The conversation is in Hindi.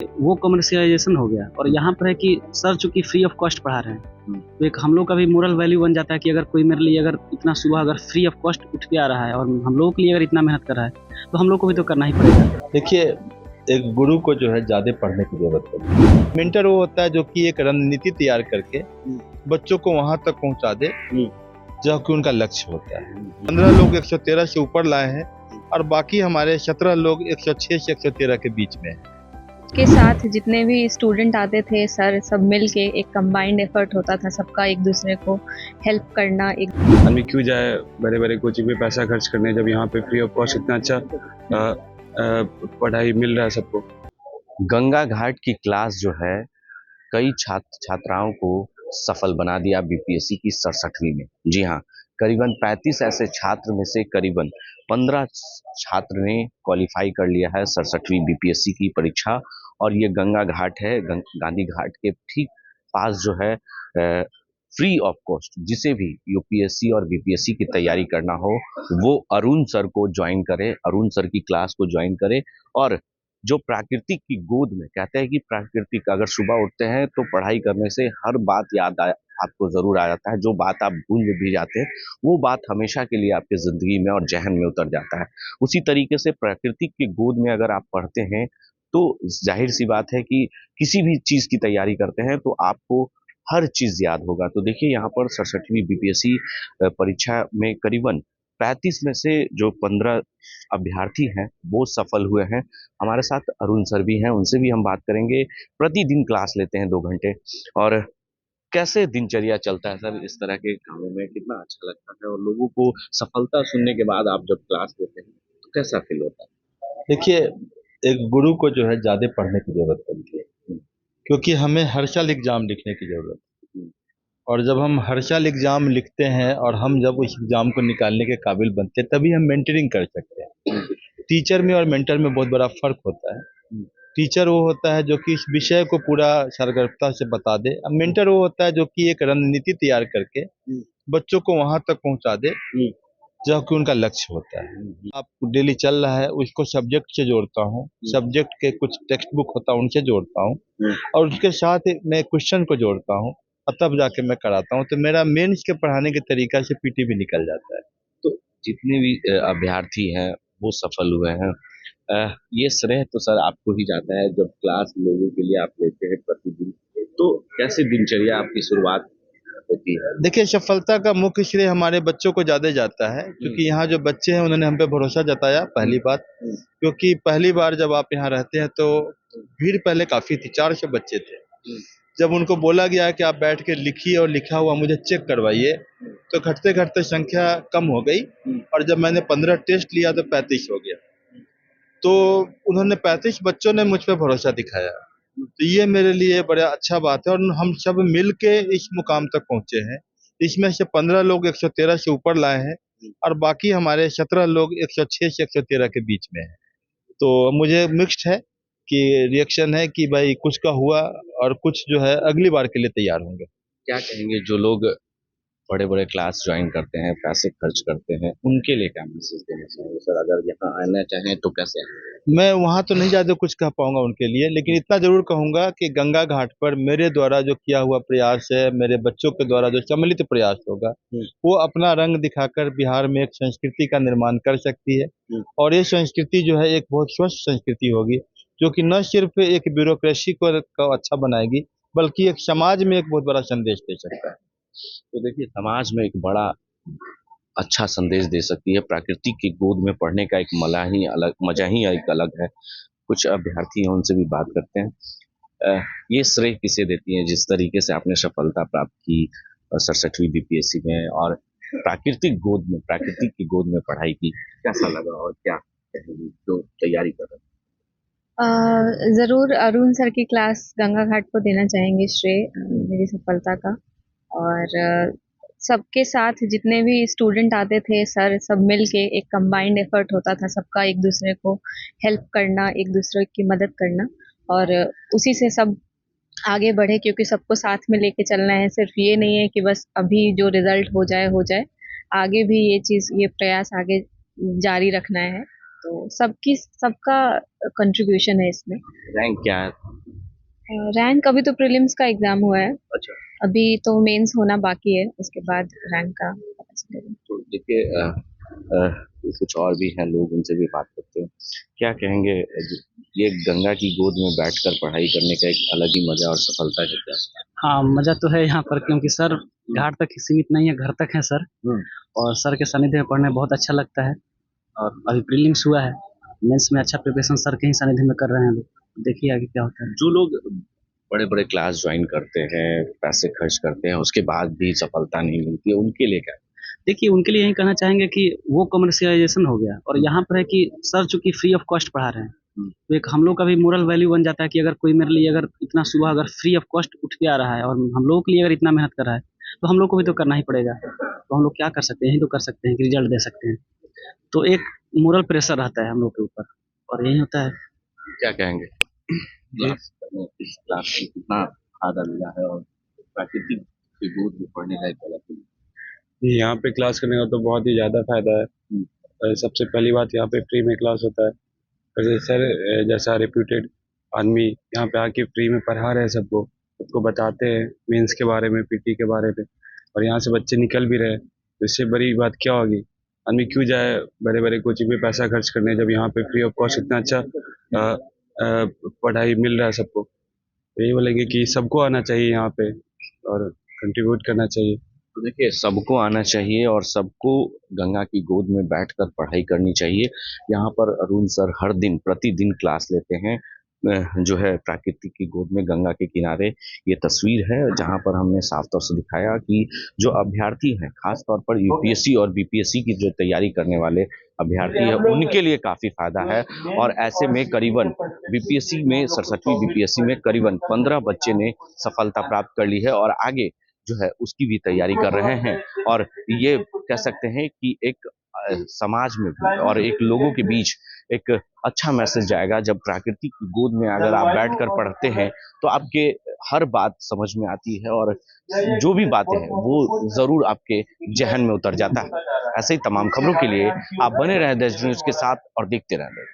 वो कमर्शियलाइजेशन हो गया और यहाँ पर है कि सर चूंकि फ्री ऑफ कॉस्ट पढ़ा रहे हैं तो एक हम लोग का भी मोरल वैल्यू बन जाता है कि अगर कोई मेरे लिए अगर इतना सुबह अगर फ्री ऑफ कॉस्ट उठ के आ रहा है और हम लोगों के लिए अगर इतना मेहनत कर रहा है तो हम लोग को भी तो करना ही पड़ेगा। देखिए, एक गुरु को जो है ज़्यादा पढ़ने की ज़रूरत पड़ती है। मेंटर वो होता है जो कि एक रणनीति तैयार करके बच्चों को वहाँ तक पहुँचा दे जो कि उनका लक्ष्य होता है। 15 लोग 113 से ऊपर लाए हैं और बाकी हमारे 17 लोग 106 से 113 के बीच में हैं। के साथ जितने भी स्टूडेंट आते थे सर सब मिल के एक कंबाइंड एफर्ट होता था, सबका एक दूसरे को हेल्प करना। एक आदमी क्यों जाए बड़े बड़े कोचिंग में पैसा खर्च करने जब यहाँ पे फ्री ऑफ कॉस्ट इतना अच्छा पढ़ाई मिल रहा है सबको। गंगा घाट की क्लास जो है कई छात्र छात्राओं को सफल बना दिया बीपीएससी की 67वीं में। जी हाँ, करीबन 35 ऐसे छात्र में से करीबन 15 छात्र ने क्वालिफाई कर लिया है 67वीं बीपीएससी की परीक्षा। और ये गंगा घाट है, गांधी घाट के ठीक पास जो है फ्री ऑफ कॉस्ट जिसे भी यूपीएससी और बीपीएससी की तैयारी करना हो वो अरुण सर को ज्वाइन करे, अरुण सर की क्लास को ज्वाइन करे। और जो प्राकृतिक की गोद में कहते हैं कि प्राकृतिक अगर सुबह उठते हैं तो पढ़ाई करने से हर बात याद आपको जरूर आ जाता है। जो बात आप भूल भी जाते हैं वो बात हमेशा के लिए आपके जिंदगी में और जहन में उतर जाता है। उसी तरीके से प्राकृतिक की गोद में अगर आप पढ़ते हैं तो जाहिर सी बात है कि किसी भी चीज की तैयारी करते हैं तो आपको हर चीज याद होगा। तो देखिए यहाँ पर 67वीं बीपीएससी परीक्षा में करीबन 35 में से जो 15 अभ्यर्थी हैं वो सफल हुए हैं। हमारे साथ अरुण सर भी हैं, उनसे भी हम बात करेंगे। प्रतिदिन क्लास लेते हैं 2 घंटे और कैसे दिनचर्या चलता है सर इस तरह के कामों में, कितना अच्छा लगता है और लोगों को सफलता सुनने के बाद आप जब क्लास लेते हैं तो कैसा फील होता है? देखिए, एक गुरु को जो है ज़्यादा पढ़ने की ज़रूरत पड़ती है क्योंकि हमें हर साल एग्ज़ाम लिखने की ज़रूरत है। और जब हम हर साल एग्ज़ाम लिखते हैं और हम जब उस एग्ज़ाम को निकालने के काबिल बनते हैं तभी हम मेंटरिंग कर सकते हैं। टीचर में और मेंटर में बहुत बड़ा फ़र्क होता है। टीचर वो होता है जो कि इस विषय को पूरा सरगर्मता से बता दे। अब मेंटर वो होता है जो कि एक रणनीति तैयार करके बच्चों को वहाँ तक पहुँचा दे जो कि उनका लक्ष्य होता है। आप डेली चल रहा है उसको सब्जेक्ट से जोड़ता हूँ, सब्जेक्ट के कुछ टेक्स्ट बुक होता है उनसे जोड़ता हूँ और उसके साथ मैं क्वेश्चन को जोड़ता हूँ और तब जाके मैं कराता हूँ। तो मेरा मेंस के पढ़ाने के तरीका से पीटी भी निकल जाता है। तो जितने भी अभ्यर्थी हैं वो सफल हुए हैं, ये श्रेय तो सर आपको ही जाता है जब क्लास लोगों के लिए आप लेते हैं प्रतिदिन। तो कैसे दिनचर्या आपकी शुरुआत होती है? देखिए, सफलता का मुख्य श्रेय हमारे बच्चों को ज़्यादा जाता है क्योंकि यहाँ जो बच्चे हैं उन्होंने हम पे भरोसा जताया, पहली बात। क्योंकि पहली बार जब आप यहाँ रहते हैं तो भीड़ पहले काफ़ी थी, 400 बच्चे थे। जब उनको बोला गया कि आप बैठ के लिखिए और लिखा हुआ मुझे चेक करवाइए तो घटते घटते संख्या कम हो गई और जब मैंने 15 टेस्ट लिया तो 35 हो गया। तो उन्होंने 35 बच्चों ने मुझ पे भरोसा दिखाया। तो ये मेरे लिए बड़ा अच्छा बात है और हम सब मिल के इस मुकाम तक पहुँचे हैं। इसमें से 15 लोग 113 से ऊपर लाए हैं और बाकी हमारे 17 लोग 106 से 113 के बीच में हैं। तो मुझे मिक्स्ड है कि रिएक्शन है कि भाई कुछ का हुआ और कुछ जो है अगली बार के लिए तैयार होंगे। क्या कहेंगे जो लोग बड़े बड़े क्लास ज्वाइन करते हैं, पैसे खर्च करते हैं, उनके लिए क्या मैसेज देना चाहेंगे सर? अगर यहाँ आना चाहें तो कैसे आएं? मैं वहाँ तो नहीं ज़्यादा कुछ कह पाऊंगा उनके लिए, लेकिन इतना ज़रूर कहूँगा कि गंगा घाट पर मेरे द्वारा जो किया हुआ प्रयास है, मेरे बच्चों के द्वारा जो सम्मिलित प्रयास होगा वो अपना रंग दिखाकर बिहार में एक संस्कृति का निर्माण कर सकती है। और ये संस्कृति जो है एक बहुत स्वस्थ संस्कृति होगी जो कि न सिर्फ एक ब्यूरोक्रेसी को अच्छा बनाएगी बल्कि एक समाज में एक बहुत बड़ा संदेश दे सकता है। तो देखिए समाज में एक बड़ा अच्छा संदेश दे सकती है। प्राकृतिक की गोद में पढ़ने का एक मजा ही एक अलग है। कुछ अभ्यर्थी हैं उनसे भी बात करते हैं। ये श्रेय किसे देती हैं जिस तरीके से आपने सफलता प्राप्त की 67वीं बीपीएससी में और प्राकृतिक की गोद में पढ़ाई की, कैसा लगा और क्या कहेंगी जो तैयारी कर रहे हैं? ज़रूर अरुण सर की क्लास गंगा घाट को देना चाहेंगे श्रेय मेरी सफलता का। और सबके साथ जितने भी स्टूडेंट आते थे सर सब मिल के एक कंबाइंड एफर्ट होता था, सबका एक दूसरे को हेल्प करना, एक दूसरे की मदद करना और उसी से सब आगे बढ़े क्योंकि सबको साथ में लेके चलना है। सिर्फ ये नहीं है कि बस अभी जो रिजल्ट हो जाए, आगे भी ये प्रयास आगे जारी रखना है। तो सबका कंट्रीब्यूशन है इसमें। रैंक क्या है? रैंक अभी तो प्रीलिम्स का एग्जाम हुआ है, अच्छा, अभी तो मेंस होना बाकी है, उसके बाद रैंक का पता चलेगा। तो देखिए कुछ और भी हैं लोग, उनसे भी बात करते हैं। क्या कहेंगे, ये गंगा की गोद में बैठकर पढ़ाई करने का एक अलग ही मजा और सफलता है क्या? हाँ, मज़ा तो है यहाँ पर, क्योंकि सर घाट तक ही सीमित नहीं है, घर तक है सर। और सर के सानिध्य में पढ़ने बहुत अच्छा लगता है। और अभी प्रीलिम्स हुआ है, मेंस में अच्छा प्रिपरेशन सर के ही सानिध्य में कर रहे हैं लोग। देखिए आगे क्या होता है। जो लोग बड़े बड़े क्लास ज्वाइन करते हैं, पैसे खर्च करते हैं, उसके बाद भी सफलता नहीं मिलती है, उनके लिए क्या? देखिए उनके लिए यही कहना चाहेंगे कि वो कमर्शियलाइजेशन हो गया, और यहाँ पर है कि सर चूंकि फ्री ऑफ कॉस्ट पढ़ा रहे हैं, तो एक हम लोग का भी मोरल वैल्यू बन जाता है कि अगर कोई मेरे लिए अगर इतना सुबह अगर फ्री ऑफ कॉस्ट उठ के आ रहा है और हम लोगों के लिए अगर इतना मेहनत कर रहा है, तो हम लोग को भी तो करना ही पड़ेगा। तो हम लोग क्या कर सकते हैं, यही तो कर सकते हैं कि रिजल्ट दे सकते हैं। तो एक मोरल प्रेशर रहता है हम लोग के ऊपर, और यही होता है। क्या कहेंगे? इस क्लास में कितना फायदा मिला है और प्राकृतिक की गोद में पढ़ने का एक अलग ही। यहाँ पे क्लास करने का तो बहुत ही ज़्यादा फायदा है। सबसे पहली बात, यहाँ पे फ्री में क्लास होता है। जैसे सर जैसा रिप्यूटेड आदमी यहाँ पे आके फ्री में पढ़ा रहे हैं सबको बताते हैं मेंस के बारे में, पीटी के बारे में, और यहाँ से बच्चे निकल भी रहे हैं। तो इससे बड़ी बात क्या होगी? आदमी क्यों जाए बड़े बड़े कोचिंग में पैसा खर्च करने, जब यहाँ पे फ्री ऑफ कॉस्ट इतना अच्छा पढ़ाई मिल रहा है सबको। तो यही बोलेंगे कि सबको आना चाहिए यहाँ पे और कंट्रीब्यूट करना चाहिए। तो देखिए, सबको आना चाहिए और सबको गंगा की गोद में बैठकर पढ़ाई करनी चाहिए। यहाँ पर अरुण सर हर दिन प्रतिदिन क्लास लेते हैं, जो है प्राकृतिक की गोद में गंगा के किनारे। ये तस्वीर है जहाँ पर हमने साफ तौर से दिखाया कि जो अभ्यर्थी हैं, खास तौर पर यूपीएससी और बीपीएससी की जो तैयारी करने वाले अभ्यर्थी है, उनके लिए काफ़ी फायदा है। और ऐसे में करीबन बीपीएससी में 67वीं बीपीएससी में करीबन 15 बच्चे ने सफलता प्राप्त कर ली है और आगे जो है उसकी भी तैयारी कर रहे हैं। और ये कह सकते हैं कि एक समाज में भी और एक लोगों के बीच एक अच्छा मैसेज जाएगा। जब प्राकृतिक की गोद में अगर आप बैठकर पढ़ते हैं तो आपके हर बात समझ में आती है और जो भी बातें हैं वो जरूर आपके जहन में उतर जाता है। ऐसे ही तमाम खबरों के लिए आप बने रहें देश न्यूज के साथ और देखते रहें।